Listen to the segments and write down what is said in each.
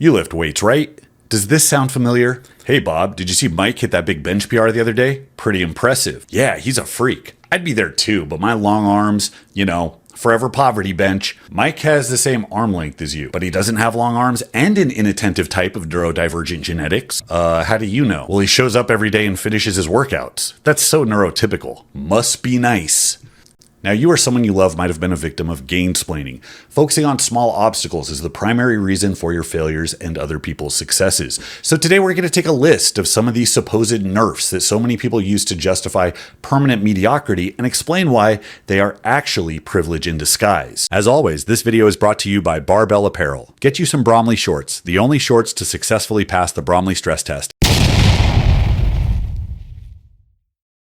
You lift weights, right? Does this sound familiar? Hey Bob, did you see Mike hit that big bench PR the other day? Pretty impressive. Yeah, he's a freak. I'd be there too, but my long arms, forever poverty bench. Mike has the same arm length as you, but he doesn't have long arms and an inattentive type of neurodivergent genetics. How do you know? Well, he shows up every day and finishes his workouts. That's so neurotypical. Must be nice. Now, you or someone you love might have been a victim of gainsplaining. Focusing on small obstacles is the primary reason for your failures and other people's successes. So today we're going to take a list of some of these supposed nerfs that so many people use to justify permanent mediocrity and explain why they are actually privilege in disguise. As always, this video is brought to you by Barbell Apparel. Get you some Bromley shorts, the only shorts to successfully pass the Bromley stress test.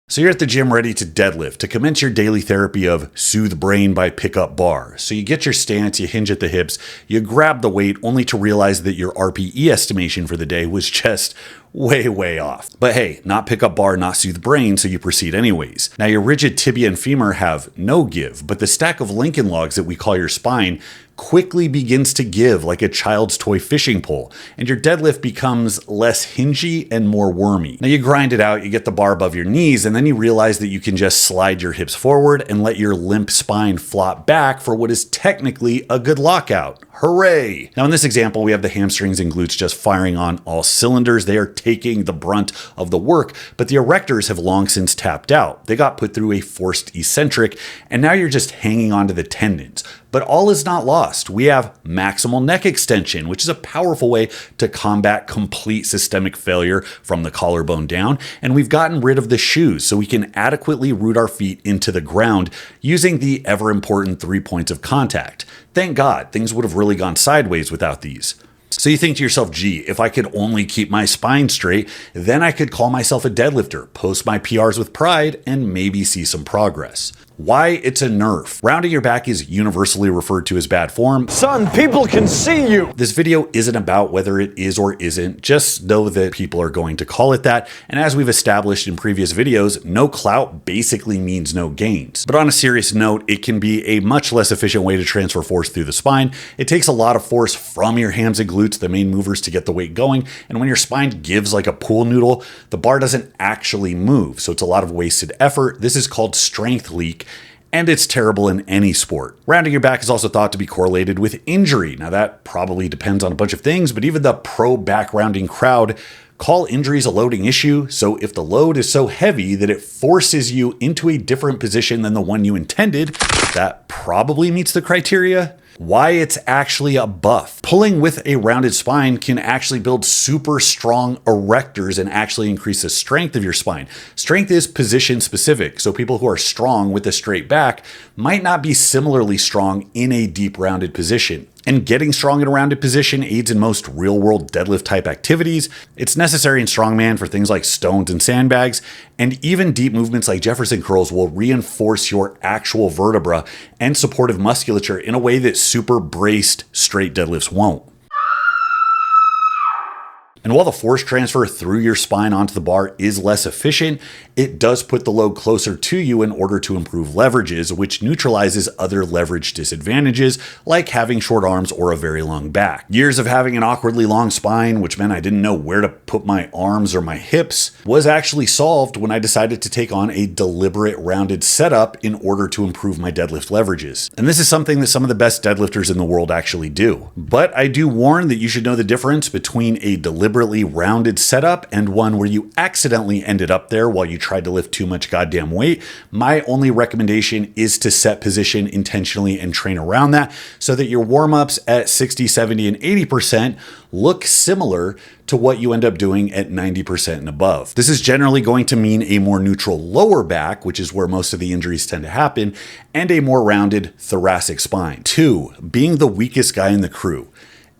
So you're at the gym ready to deadlift, to commence your daily therapy of soothe brain by pickup bar. So you get your stance, you hinge at the hips, you grab the weight only to realize that your RPE estimation for the day was just way off. But hey, not pickup bar, not soothe brain, so you proceed anyways. Now your rigid tibia and femur have no give, but the stack of Lincoln logs that we call your spine quickly begins to give like a child's toy fishing pole, and your deadlift becomes less hingy and more wormy. Now you grind it out, you get the bar above your knees, and then you realize that you can just slide your hips forward and let your limp spine flop back for what is technically a good lockout. Hooray! Now in this example, we have the hamstrings and glutes just firing on all cylinders. They are taking the brunt of the work, but the erectors have long since tapped out. They got put through a forced eccentric, and now you're just hanging onto the tendons. But all is not lost. We have maximal neck extension, which is a powerful way to combat complete systemic failure from the collarbone down. And we've gotten rid of the shoes so we can adequately root our feet into the ground using the ever important 3 points of contact. Thank God, things would have really gone sideways without these. So you think to yourself, gee, if I could only keep my spine straight, then I could call myself a deadlifter, post my PRs with pride, and maybe see some progress. Why it's a nerf. Rounding your back is universally referred to as bad form. Son, people can see you. This video isn't about whether it is or isn't, just know that people are going to call it that. And as we've established in previous videos, no clout basically means no gains. But on a serious note, it can be a much less efficient way to transfer force through the spine. It takes a lot of force from your hams and glutes, the main movers, to get the weight going. And when your spine gives like a pool noodle, the bar doesn't actually move. So it's a lot of wasted effort. This is called strength leak, and it's terrible in any sport. Rounding your back is also thought to be correlated with injury. Now that probably depends on a bunch of things, but even the pro back rounding crowd call injuries a loading issue. So if the load is so heavy that it forces you into a different position than the one you intended, that probably meets the criteria. Why it's actually a buff. Pulling with a rounded spine can actually build super strong erectors and actually increase the strength of your spine. Strength is position specific, so people who are strong with a straight back might not be similarly strong in a deep rounded position. And getting strong in a rounded position aids in most real-world deadlift type activities. It's necessary in strongman for things like stones and sandbags, and even deep movements like Jefferson curls will reinforce your actual vertebra and supportive musculature in a way that super braced straight deadlifts won't. And while the force transfer through your spine onto the bar is less efficient, it does put the load closer to you in order to improve leverages, which neutralizes other leverage disadvantages like having short arms or a very long back. Years of having an awkwardly long spine, which meant I didn't know where to put my arms or my hips, was actually solved when I decided to take on a deliberate rounded setup in order to improve my deadlift leverages. And this is something that some of the best deadlifters in the world actually do. But I do warn that you should know the difference between a deliberately rounded setup and one where you accidentally ended up there while you tried to lift too much goddamn weight. My only recommendation is to set position intentionally and train around that so that your warm-ups at 60, 70, and 80% look similar to what you end up doing at 90% and above. This is generally going to mean a more neutral lower back, which is where most of the injuries tend to happen, and a more rounded thoracic spine. 2, being the weakest guy in the crew.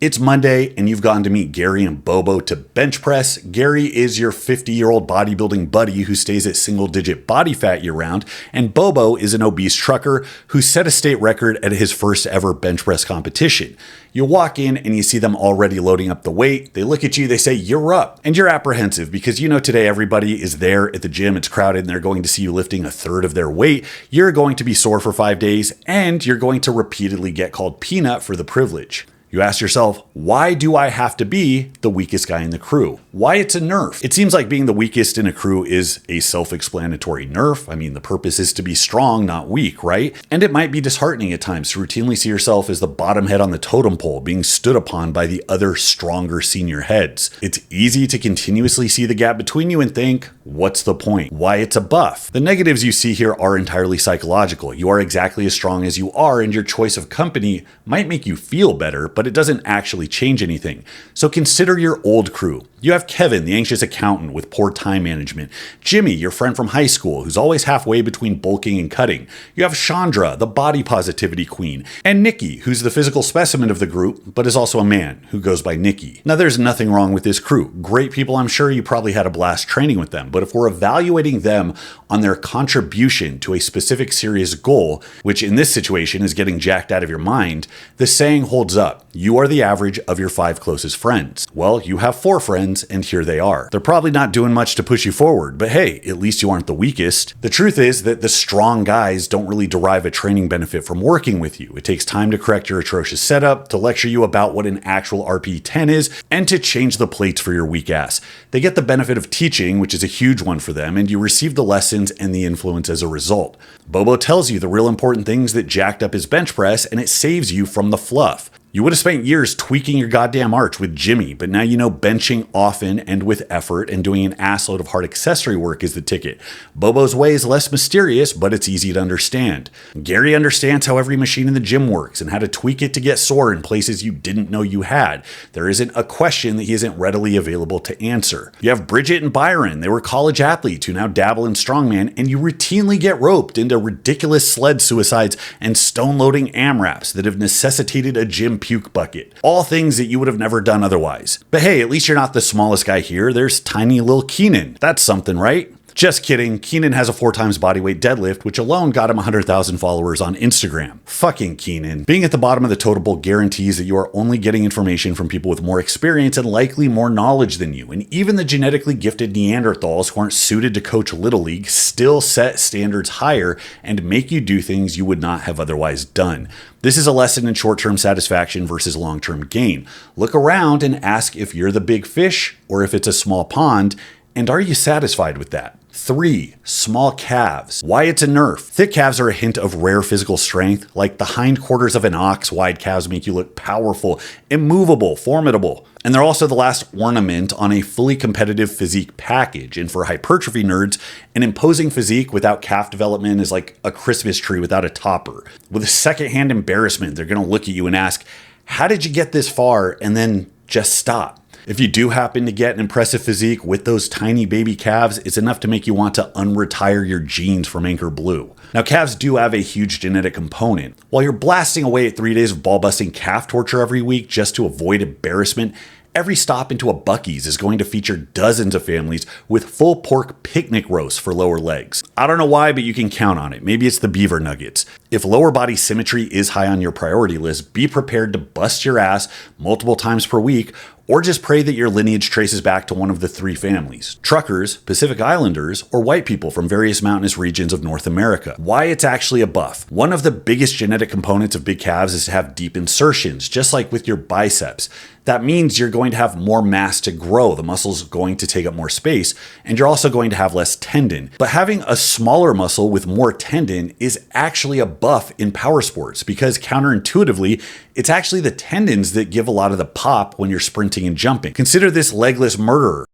It's Monday and you've gone to meet Gary and Bobo to bench press. Gary is your 50-year-old bodybuilding buddy who stays at single-digit body fat year-round, and Bobo is an obese trucker who set a state record at his first ever bench press competition. You walk in and you see them already loading up the weight. They look at you, they say, "You're up." And you're apprehensive because you know today everybody is there at the gym, it's crowded, and they're going to see you lifting a third of their weight. You're going to be sore for 5 days, and you're going to repeatedly get called peanut for the privilege. You ask yourself, why do I have to be the weakest guy in the crew? Why it's a nerf? It seems like being the weakest in a crew is a self-explanatory nerf. I mean, the purpose is to be strong, not weak, right? And it might be disheartening at times to routinely see yourself as the bottom head on the totem pole being stood upon by the other stronger senior heads. It's easy to continuously see the gap between you and think, what's the point? Why it's a buff? The negatives you see here are entirely psychological. You are exactly as strong as you are, and your choice of company might make you feel better, but it doesn't actually change anything. So consider your old crew. You have Kevin, the anxious accountant with poor time management. Jimmy, your friend from high school, who's always halfway between bulking and cutting. You have Chandra, the body positivity queen. And Nikki, who's the physical specimen of the group, but is also a man who goes by Nikki. Now, there's nothing wrong with this crew. Great people, I'm sure you probably had a blast training with them. But if we're evaluating them on their contribution to a specific serious goal, which in this situation is getting jacked out of your mind, the saying holds up. You are the average of your 5 closest friends. Well, you have 4 friends, and here they are. They're probably not doing much to push you forward, but hey, at least you aren't the weakest. The truth is that the strong guys don't really derive a training benefit from working with you. It takes time to correct your atrocious setup, to lecture you about what an actual RP10 is, and to change the plates for your weak ass. They get the benefit of teaching, which is a huge one for them, and you receive the lessons and the influence as a result. Bobo tells you the real important things that jacked up his bench press, and it saves you from the fluff. You would have spent years tweaking your goddamn arch with Jimmy, but now you know benching often and with effort and doing an assload of hard accessory work is the ticket. Bobo's way is less mysterious, but it's easy to understand. Gary understands how every machine in the gym works and how to tweak it to get sore in places you didn't know you had. There isn't a question that he isn't readily available to answer. You have Bridget and Byron. They were college athletes who now dabble in strongman, and you routinely get roped into ridiculous sled suicides and stone-loading AMRAPs that have necessitated a gym puke bucket. All things that you would have never done otherwise. But hey, at least you're not the smallest guy here. There's tiny little Keenan. That's something, right? Just kidding. Keenan has a 4 times bodyweight deadlift, which alone got him 100,000 followers on Instagram. Fucking Keenan. Being at the bottom of the totem pole guarantees that you are only getting information from people with more experience and likely more knowledge than you. And even the genetically gifted Neanderthals who aren't suited to coach Little League still set standards higher and make you do things you would not have otherwise done. This is a lesson in short-term satisfaction versus long-term gain. Look around and ask if you're the big fish or if it's a small pond, and are you satisfied with that? 3. Small calves. Why it's a nerf. Thick calves are a hint of rare physical strength. Like the hindquarters of an ox, wide calves make you look powerful, immovable, formidable. And they're also the last ornament on a fully competitive physique package. And for hypertrophy nerds, an imposing physique without calf development is like a Christmas tree without a topper. With a secondhand embarrassment, they're going to look at you and ask, how did you get this far? And then just stop. If you do happen to get an impressive physique with those tiny baby calves, it's enough to make you want to unretire your genes from Anchor Blue. Now, calves do have a huge genetic component. While you're blasting away at 3 days of ball-busting calf torture every week just to avoid embarrassment, every stop into a Buc-ee's is going to feature dozens of families with full pork picnic roasts for lower legs. I don't know why, but you can count on it. Maybe it's the beaver nuggets. If lower body symmetry is high on your priority list, be prepared to bust your ass multiple times per week, or just pray that your lineage traces back to one of the 3 families: truckers, Pacific Islanders, or white people from various mountainous regions of North America. Why it's actually a buff. One of the biggest genetic components of big calves is to have deep insertions, just like with your biceps. That means you're going to have more mass to grow. The muscle's going to take up more space, and you're also going to have less tendon. But having a smaller muscle with more tendon is actually a buff in power sports, because counterintuitively, it's actually the tendons that give a lot of the pop when you're sprinting and jumping. Consider this legless murderer.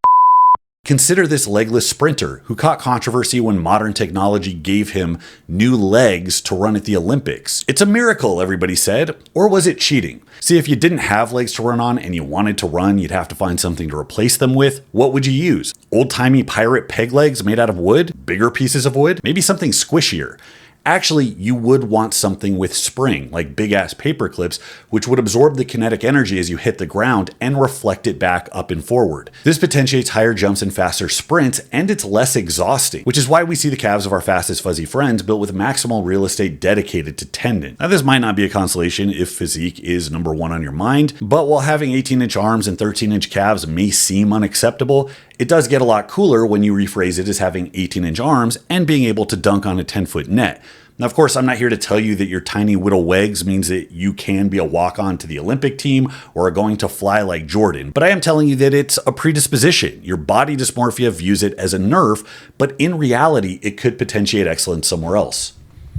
Consider this legless sprinter who caught controversy when modern technology gave him new legs to run at the Olympics. It's a miracle, everybody said. Or was it cheating? See, if you didn't have legs to run on and you wanted to run, you'd have to find something to replace them with. What would you use? Old-timey pirate peg legs made out of wood? Bigger pieces of wood? Maybe something squishier. Actually, you would want something with spring, like big-ass paper clips, which would absorb the kinetic energy as you hit the ground and reflect it back up and forward. This potentiates higher jumps and faster sprints, and it's less exhausting, which is why we see the calves of our fastest fuzzy friends built with maximal real estate dedicated to tendon. Now, this might not be a consolation if physique is number 1 on your mind, but while having 18-inch arms and 13-inch calves may seem unacceptable, it does get a lot cooler when you rephrase it as having 18-inch arms and being able to dunk on a 10-foot net. Now, of course, I'm not here to tell you that your tiny little legs means that you can be a walk-on to the Olympic team or are going to fly like Jordan, but I am telling you that it's a predisposition. Your body dysmorphia views it as a nerf, but in reality, it could potentiate excellence somewhere else.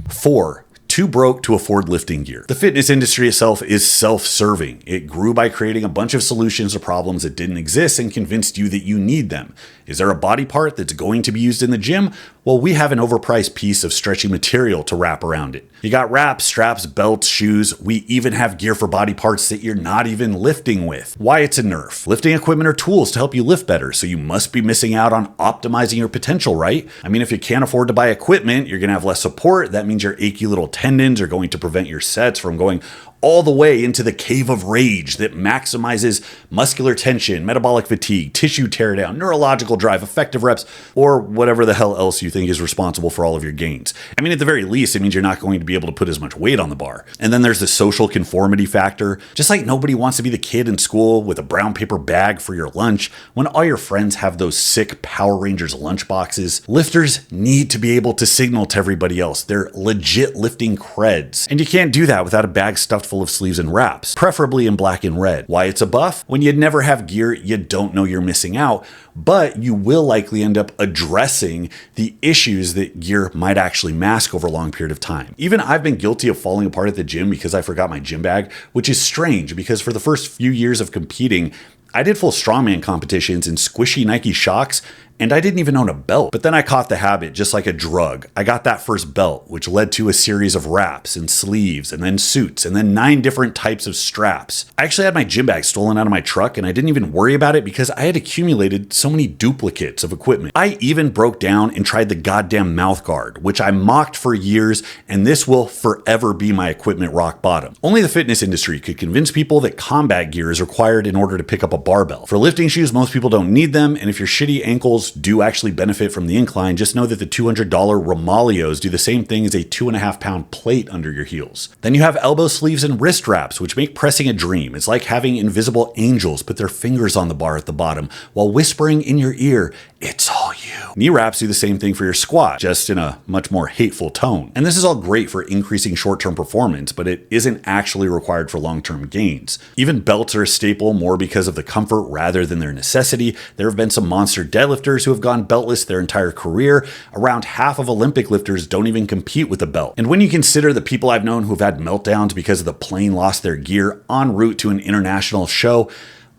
4. Too broke to afford lifting gear. The fitness industry itself is self-serving. It grew by creating a bunch of solutions to problems that didn't exist and convinced you that you need them. Is there a body part that's going to be used in the gym? Well, we have an overpriced piece of stretchy material to wrap around it. You got wraps, straps, belts, shoes. We even have gear for body parts that you're not even lifting with. Why it's a nerf? Lifting equipment are tools to help you lift better, so you must be missing out on optimizing your potential, right? I mean, if you can't afford to buy equipment, you're gonna have less support. That means your achy little tendons are going to prevent your sets from going all the way into the cave of rage that maximizes muscular tension, metabolic fatigue, tissue teardown, neurological drive, effective reps, or whatever the hell else you think is responsible for all of your gains. I mean, at the very least, it means you're not going to be able to put as much weight on the bar. And then there's the social conformity factor. Just like nobody wants to be the kid in school with a brown paper bag for your lunch when all your friends have those sick Power Rangers lunch boxes, lifters need to be able to signal to everybody else they're legit lifting creds. And you can't do that without a bag stuffed full of sleeves and wraps, preferably in black and red. Why it's a buff? When you never have gear, you don't know you're missing out, but you will likely end up addressing the issues that gear might actually mask over a long period of time. Even I've been guilty of falling apart at the gym because I forgot my gym bag, which is strange because for the first few years of competing, I did full strongman competitions in squishy Nike Shox, and I didn't even own a belt. But then I caught the habit just like a drug. I got that first belt, which led to a series of wraps and sleeves and then suits and then 9 different types of straps. I actually had my gym bag stolen out of my truck and I didn't even worry about it because I had accumulated so many duplicates of equipment. I even broke down and tried the goddamn mouth guard, which I mocked for years, and this will forever be my equipment rock bottom. Only the fitness industry could convince people that combat gear is required in order to pick up a barbell. For lifting shoes, most people don't need them, and if your shitty ankles do actually benefit from the incline, just know that the $200 Romalios do the same thing as a 2.5 pound plate under your heels. Then you have elbow sleeves and wrist wraps, which make pressing a dream. It's like having invisible angels put their fingers on the bar at the bottom while whispering in your ear, "It's all you." Knee wraps do the same thing for your squat, just in a much more hateful tone. And this is all great for increasing short-term performance, but it isn't actually required for long-term gains. Even belts are a staple more because of the comfort rather than their necessity. There have been some monster deadlifters who have gone beltless their entire career. Around half of Olympic lifters don't even compete with a belt. And when you consider the people I've known who've had meltdowns because of the plane lost their gear en route to an international show,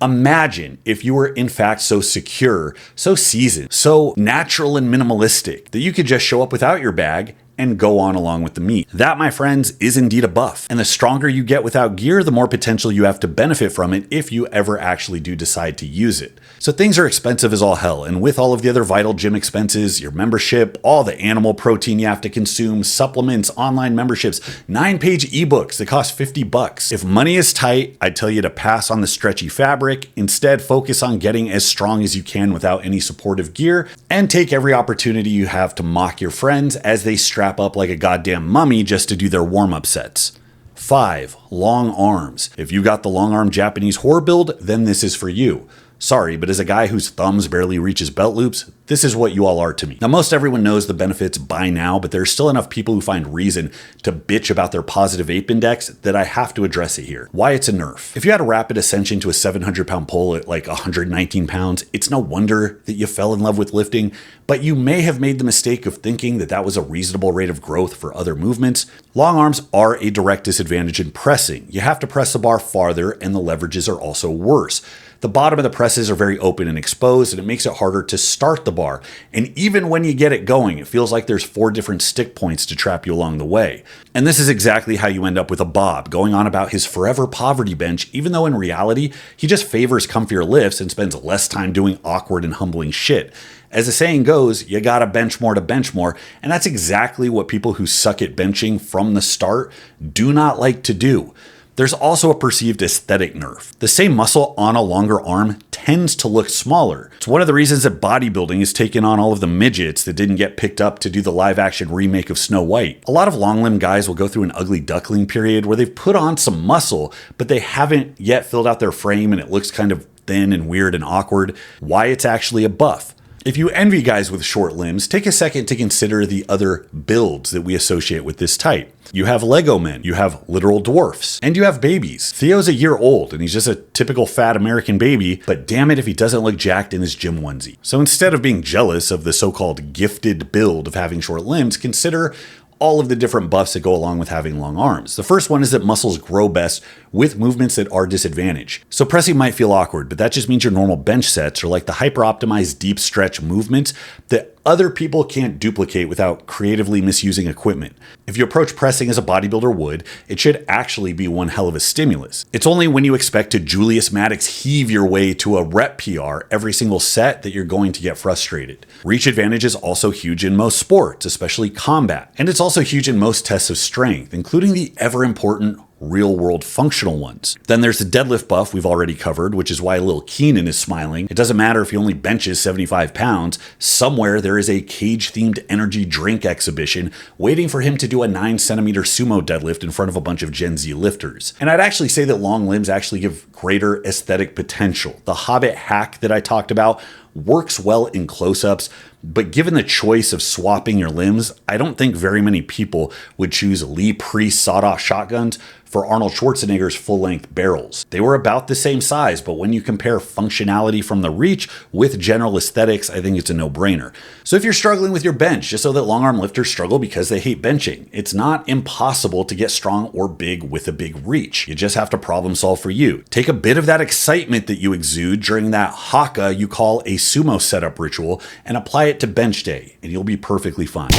imagine if you were in fact so secure, so seasoned, so natural and minimalistic that you could just show up without your bag and go on along with the meet. That, my friends, is indeed a buff. And the stronger you get without gear, the more potential you have to benefit from it if you ever actually do decide to use it. So things are expensive as all hell, and with all of the other vital gym expenses, your membership, all the animal protein you have to consume, supplements, online memberships, 9-page ebooks that cost $50. If money is tight, I'd tell you to pass on the stretchy fabric. Instead, focus on getting as strong as you can without any supportive gear, and take every opportunity you have to mock your friends as they strap up like a goddamn mummy just to do their warm-up sets. 5. Long arms. If you got the long arm Japanese whore build, then this is for you. Sorry, but as a guy whose thumbs barely reaches belt loops, this is what you all are to me. Now, most everyone knows the benefits by now, but there's still enough people who find reason to bitch about their positive ape index that I have to address it here. Why it's a nerf. If you had a rapid ascension to a 700-pound pull at like 119 pounds, it's no wonder that you fell in love with lifting, but you may have made the mistake of thinking that that was a reasonable rate of growth for other movements. Long arms are a direct disadvantage in pressing. You have to press the bar farther, and the leverages are also worse. The bottom of the presses are very open and exposed, and it makes it harder to start the bar. And even when you get it going, it feels like there's 4 different stick points to trap you along the way. And this is exactly how you end up with a Bob going on about his forever poverty bench, even though in reality, he just favors comfier lifts and spends less time doing awkward and humbling shit. As the saying goes, you gotta bench more to bench more, and that's exactly what people who suck at benching from the start do not like to do. There's also a perceived aesthetic nerf. The same muscle on a longer arm tends to look smaller. It's one of the reasons that bodybuilding has taken on all of the midgets that didn't get picked up to do the live-action remake of Snow White. A lot of long-limbed guys will go through an ugly duckling period where they've put on some muscle, but they haven't yet filled out their frame and it looks kind of thin and weird and awkward. Why it's actually a buff. If you envy guys with short limbs, take a second to consider the other builds that we associate with this type. You have Lego men, you have literal dwarfs, and you have babies. Theo's a year old, and he's just a typical fat American baby, but damn it if he doesn't look jacked in his gym onesie. So instead of being jealous of the so-called gifted build of having short limbs, consider all of the different buffs that go along with having long arms. The first one is that muscles grow best with movements that are disadvantaged. So pressing might feel awkward, but that just means your normal bench sets are like the hyper-optimized deep stretch movements that other people can't duplicate without creatively misusing equipment. If you approach pressing as a bodybuilder would, it should actually be one hell of a stimulus. It's only when you expect to Julius Maddox heave your way to a rep PR every single set that you're going to get frustrated. Reach advantage is also huge in most sports, especially combat. And it's also huge in most tests of strength, including the ever-important real-world functional ones. Then there's the deadlift buff we've already covered, which is why Lil Keenan is smiling. It doesn't matter if he only benches 75 pounds, somewhere there is a cage-themed energy drink exhibition waiting for him to do a 9-centimeter sumo deadlift in front of a bunch of Gen Z lifters. And I'd actually say that long limbs actually give greater aesthetic potential. The Hobbit hack that I talked about works well in close-ups, but given the choice of swapping your limbs, I don't think very many people would choose Lee Priest sawed-off shotguns for Arnold Schwarzenegger's full-length barrels. They were about the same size, but when you compare functionality from the reach with general aesthetics, I think it's a no-brainer. So if you're struggling with your bench, just so that long-arm lifters struggle because they hate benching, it's not impossible to get strong or big with a big reach. You just have to problem solve for you. Take a bit of that excitement that you exude during that haka you call a sumo setup ritual and apply it to bench day, and you'll be perfectly fine.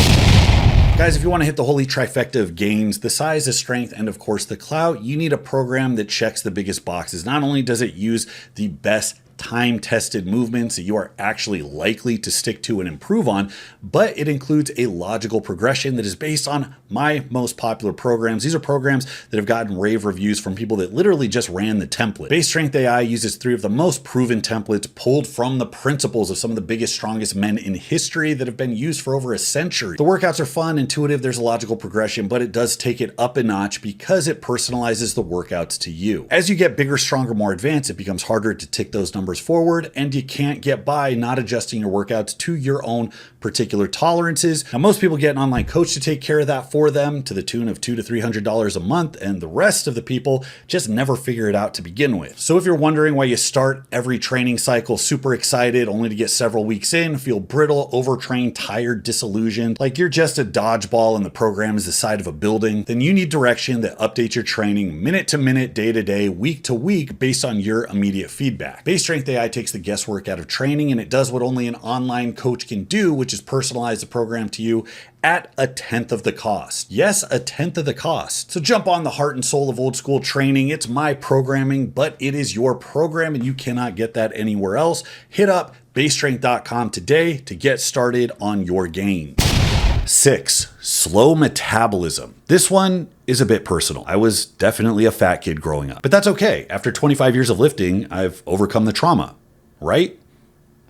Guys, if you want to hit the holy trifecta of gains, the size, the strength, and of course the clout, you need a program that checks the biggest boxes. Not only does it use the best time-tested movements that you are actually likely to stick to and improve on, but it includes a logical progression that is based on my most popular programs. These are programs that have gotten rave reviews from people that literally just ran the template. BaseStrengthAI uses 3 of the most proven templates pulled from the principles of some of the biggest, strongest men in history that have been used for over a century. The workouts are fun, intuitive, there's a logical progression, but it does take it up a notch because it personalizes the workouts to you. As you get bigger, stronger, more advanced, it becomes harder to tick those numbers forward, and you can't get by not adjusting your workouts to your own particular tolerances. Now, most people get an online coach to take care of that for them to the tune of $200 to $300 a month, and the rest of the people just never figure it out to begin with. So if you're wondering why you start every training cycle super excited only to get several weeks in, feel brittle, overtrained, tired, disillusioned, like you're just a dodgeball and the program is the side of a building, then you need direction that updates your training minute to minute, day to day, week to week based on your immediate feedback. BaseStrengthAI takes the guesswork out of training, and it does what only an online coach can do, which is personalize the program to you at 1/10 of the cost. Yes, 1/10 of the cost. So jump on the heart and soul of old school training. It's my programming, but it is your program and you cannot get that anywhere else. Hit up basestrength.com today to get started on your gains. 6, slow metabolism. This one is a bit personal. I was definitely a fat kid growing up, but that's okay. After 25 years of lifting, I've overcome the trauma, right?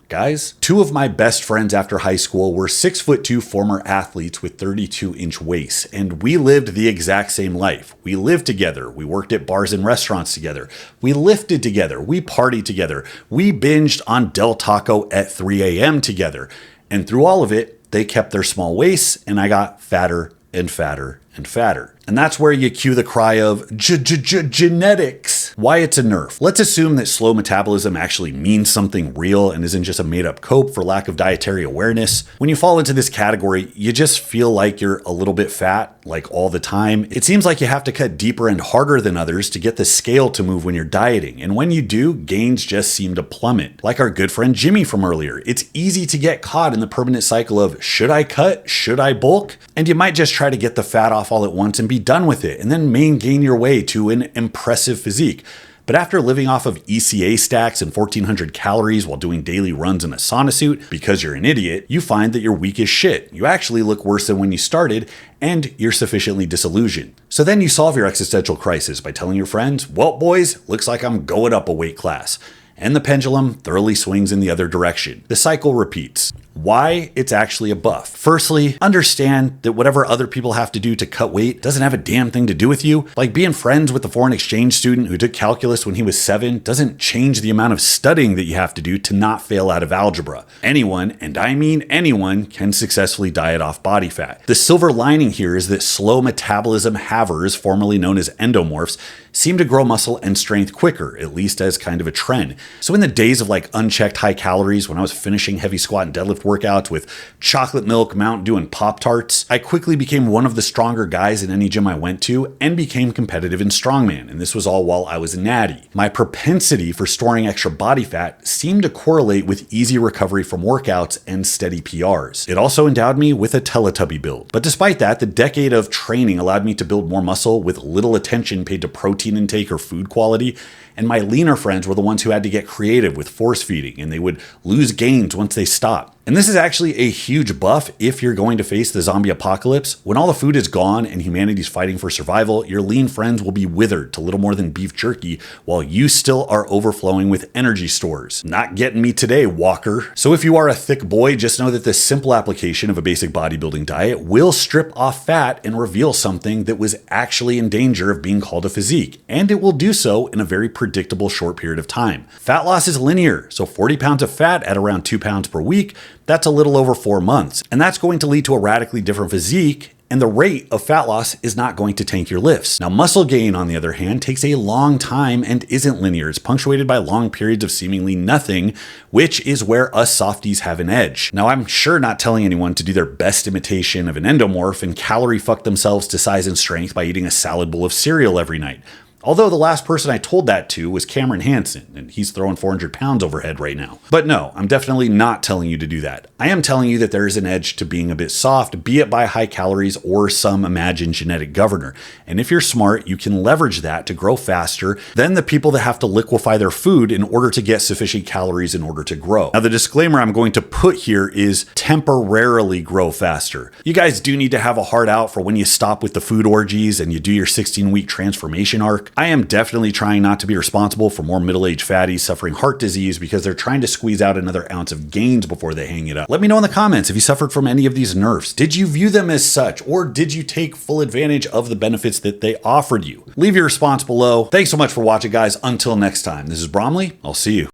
Guys, 2 of my best friends after high school were 6'2" former athletes with 32-inch waists, and we lived the exact same life. We lived together. We worked at bars and restaurants together. We lifted together. We partied together. We binged on Del Taco at 3 a.m. together. And through all of it, they kept their small waists, and I got fatter and fatter and fatter. And that's where you cue the cry of genetics. Why it's a nerf. Let's assume that slow metabolism actually means something real and isn't just a made-up cope for lack of dietary awareness. When you fall into this category, you just feel like you're a little bit fat, like all the time. It seems like you have to cut deeper and harder than others to get the scale to move when you're dieting. And when you do, gains just seem to plummet. Like our good friend Jimmy from earlier, it's easy to get caught in the permanent cycle of should I cut? Should I bulk? And you might just try to get the fat off all at once and be done with it, and then gain your way to an impressive physique. But after living off of ECA stacks and 1,400 calories while doing daily runs in a sauna suit, because you're an idiot, you find that you're weak as shit. You actually look worse than when you started, and you're sufficiently disillusioned. So then you solve your existential crisis by telling your friends, well, boys, looks like I'm going up a weight class. and the pendulum thoroughly swings in the other direction. The cycle repeats. Why? It's actually a buff. Firstly, understand that whatever other people have to do to cut weight doesn't have a damn thing to do with you. Like being friends with the foreign exchange student who took calculus when he was 7 doesn't change the amount of studying that you have to do to not fail out of algebra. Anyone, and I mean anyone, can successfully diet off body fat. The silver lining here is that slow metabolism havers, formerly known as endomorphs, seem to grow muscle and strength quicker, at least as kind of a trend. So in the days of like unchecked high calories, when I was finishing heavy squat and deadlift workouts with chocolate milk, Mountain Dew, and Pop-Tarts, I quickly became one of the stronger guys in any gym I went to and became competitive in strongman, and this was all while I was a natty. My propensity for storing extra body fat seemed to correlate with easy recovery from workouts and steady PRs. It also endowed me with a Teletubby build. But despite that, the decade of training allowed me to build more muscle with little attention paid to protein intake or food quality, and my leaner friends were the ones who had to get creative with force feeding, and they would lose gains once they stopped. And this is actually a huge buff if you're going to face the zombie apocalypse. When all the food is gone and humanity's fighting for survival, your lean friends will be withered to little more than beef jerky while you still are overflowing with energy stores. Not getting me today, Walker. So if you are a thick boy, just know that the simple application of a basic bodybuilding diet will strip off fat and reveal something that was actually in danger of being called a physique. And it will do so in a very predictable short period of time. Fat loss is linear, so 40 pounds of fat at around 2 pounds per week, that's a little over 4 months. And that's going to lead to a radically different physique, and the rate of fat loss is not going to tank your lifts. Now, muscle gain, on the other hand, takes a long time and isn't linear. It's punctuated by long periods of seemingly nothing, which is where us softies have an edge. Now, I'm sure not telling anyone to do their best imitation of an endomorph and calorie fuck themselves to size and strength by eating a salad bowl of cereal every night. Although the last person I told that to was Cameron Hansen, and he's throwing 400 pounds overhead right now. But no, I'm definitely not telling you to do that. I am telling you that there is an edge to being a bit soft, be it by high calories or some imagined genetic governor. And if you're smart, you can leverage that to grow faster than the people that have to liquefy their food in order to get sufficient calories in order to grow. Now, the disclaimer I'm going to put here is temporarily grow faster. You guys do need to have a heart out for when you stop with the food orgies and you do your 16-week transformation arc. I am definitely trying not to be responsible for more middle-aged fatties suffering heart disease because they're trying to squeeze out another ounce of gains before they hang it up. Let me know in the comments if you suffered from any of these nerfs. Did you view them as such, or did you take full advantage of the benefits that they offered you? Leave your response below. Thanks so much for watching, guys. Until next time, this is Bromley. I'll see you.